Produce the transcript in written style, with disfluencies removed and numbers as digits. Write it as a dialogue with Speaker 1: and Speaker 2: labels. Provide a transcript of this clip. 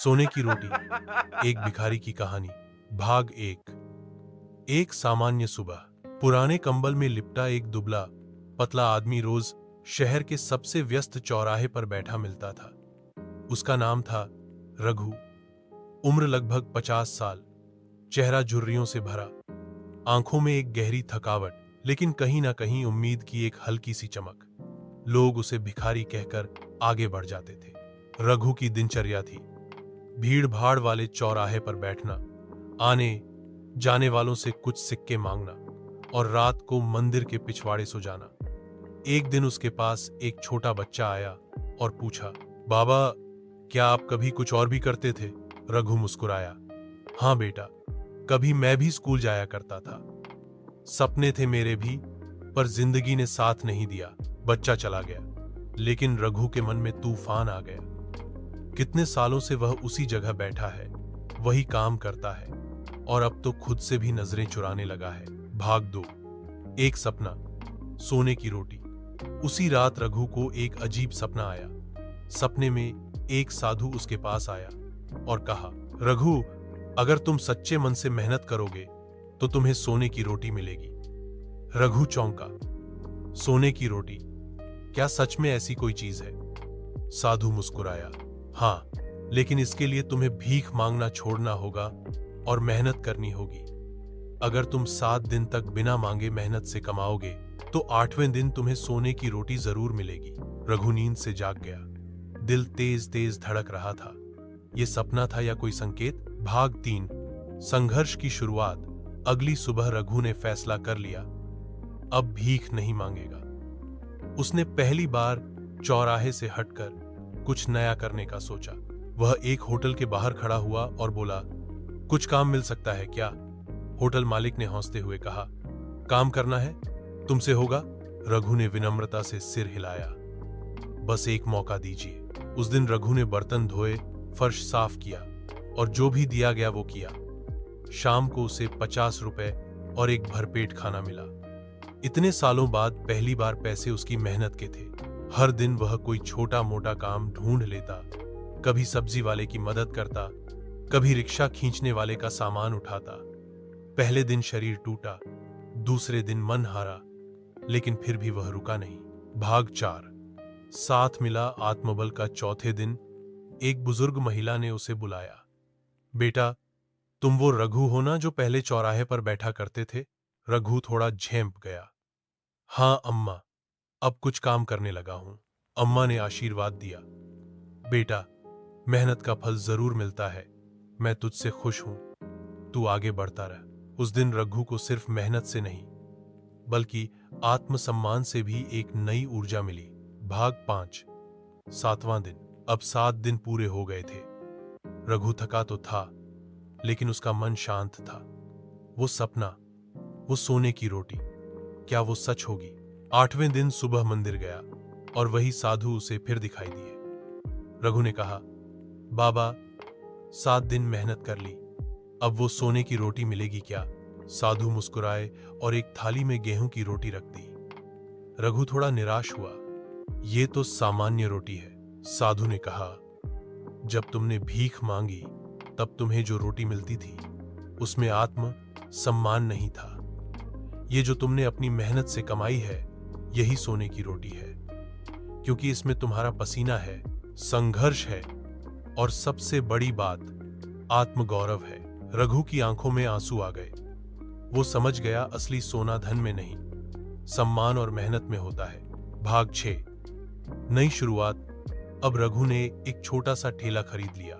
Speaker 1: सोने की रोटी, एक भिखारी की कहानी, भाग एक। एक सामान्य सुबह, पुराने कंबल में लिपटा एक दुबला पतला आदमी रोज शहर के सबसे व्यस्त चौराहे पर बैठा मिलता था। उसका नाम था रघु। उम्र लगभग 50 साल, चेहरा झुर्रियों से भरा, आंखों में एक गहरी थकावट, लेकिन कहीं ना कहीं उम्मीद की एक हल्की सी चमक। लोग उसे भिखारी कहकर आगे बढ़ जाते थे। रघु की दिनचर्या थी भीड़ भाड़ वाले चौराहे पर बैठना, आने जाने वालों से कुछ सिक्के मांगना और रात को मंदिर के पिछवाड़े सो जाना। एक दिन उसके पास एक छोटा बच्चा आया और पूछा, बाबा, क्या आप कभी कुछ और भी करते थे? रघु मुस्कुराया, हाँ बेटा, कभी मैं भी स्कूल जाया करता था। सपने थे मेरे भी, पर जिंदगी ने साथ नहीं दिया। बच्चा चला गया, लेकिन रघु के मन में तूफान आ गया। कितने सालों से वह उसी जगह बैठा है, वही काम करता है, और अब तो खुद से भी नजरें चुराने लगा है। भाग 2, एक सपना, सोने की रोटी। उसी रात रघु को एक अजीब सपना आया। सपने में एक साधु उसके पास आया और कहा, रघु, अगर तुम सच्चे मन से मेहनत करोगे तो तुम्हें सोने की रोटी मिलेगी। रघु चौंका, सोने की रोटी? क्या सच में ऐसी कोई चीज है? साधु मुस्कुराया, हाँ, लेकिन इसके लिए तुम्हें भीख मांगना छोड़ना होगा और मेहनत करनी होगी। अगर तुम 7 दिन तक बिना मांगे मेहनत से कमाओगे तो 8वें दिन तुम्हें सोने की रोटी जरूर मिलेगी। रघु नींद से जाग गया, दिल तेज तेज धड़क रहा था। यह सपना था या कोई संकेत? भाग 3, संघर्ष की शुरुआत। अगली सुबह रघु ने फैसला कर लिया, अब भीख नहीं मांगेगा। उसने पहली बार चौराहे से हटकर कुछ नया करने का सोचा। वह एक होटल के बाहर खड़ा हुआ और बोला, कुछ काम मिल सकता है क्या? होटल मालिक ने हंसते हुए कहा, काम करना है? तुमसे होगा? रघु ने विनम्रता से सिर हिलाया, बस एक मौका दीजिए। उस दिन रघु ने बर्तन धोए, फर्श साफ किया और जो भी दिया गया वो किया। शाम को उसे 50 रुपए और एक भरपेट खाना मिला। इतने सालों बाद पहली बार पैसे उसकी मेहनत के थे। हर दिन वह कोई छोटा मोटा काम ढूंढ लेता, कभी सब्जी वाले की मदद करता, कभी रिक्शा खींचने वाले का सामान उठाता। पहले दिन शरीर टूटा, दूसरे दिन मन हारा, लेकिन फिर भी वह रुका नहीं। भाग 4, साथ मिला आत्मबल का। चौथे दिन एक बुजुर्ग महिला ने उसे बुलाया, बेटा, तुम वो रघु हो ना जो पहले चौराहे पर बैठा करते थे? रघु थोड़ा झेंप गया, हाँ अम्मा, अब कुछ काम करने लगा हूं। अम्मा ने आशीर्वाद दिया, बेटा, मेहनत का फल जरूर मिलता है। मैं तुझसे खुश हूं, तू आगे बढ़ता रह। उस दिन रघु को सिर्फ मेहनत से नहीं, बल्कि आत्मसम्मान से भी एक नई ऊर्जा मिली। भाग 5, 7वां दिन। अब 7 दिन पूरे हो गए थे। रघु थका तो था, लेकिन उसका मन शांत था। वो सपना, वो सोने की रोटी, क्या वो सच होगी? 8वें दिन सुबह मंदिर गया और वही साधु उसे फिर दिखाई दिए। रघु ने कहा, बाबा, 7 दिन मेहनत कर ली, अब वो सोने की रोटी मिलेगी क्या? साधु मुस्कुराए और एक थाली में गेहूं की रोटी रख दी। रघु थोड़ा निराश हुआ, ये तो सामान्य रोटी है। साधु ने कहा, जब तुमने भीख मांगी तब तुम्हें जो रोटी मिलती थी उसमें आत्म सम्मान नहीं था। ये जो तुमने अपनी मेहनत से कमाई है, यही सोने की रोटी है, क्योंकि इसमें तुम्हारा पसीना है, संघर्ष है और सबसे बड़ी बात आत्मगौरव है। रघु की आंखों में आंसू आ गए। वो समझ गया, असली सोना धन में नहीं, सम्मान और मेहनत में होता है। भाग 6, नई शुरुआत। अब रघु ने एक छोटा सा ठेला खरीद लिया।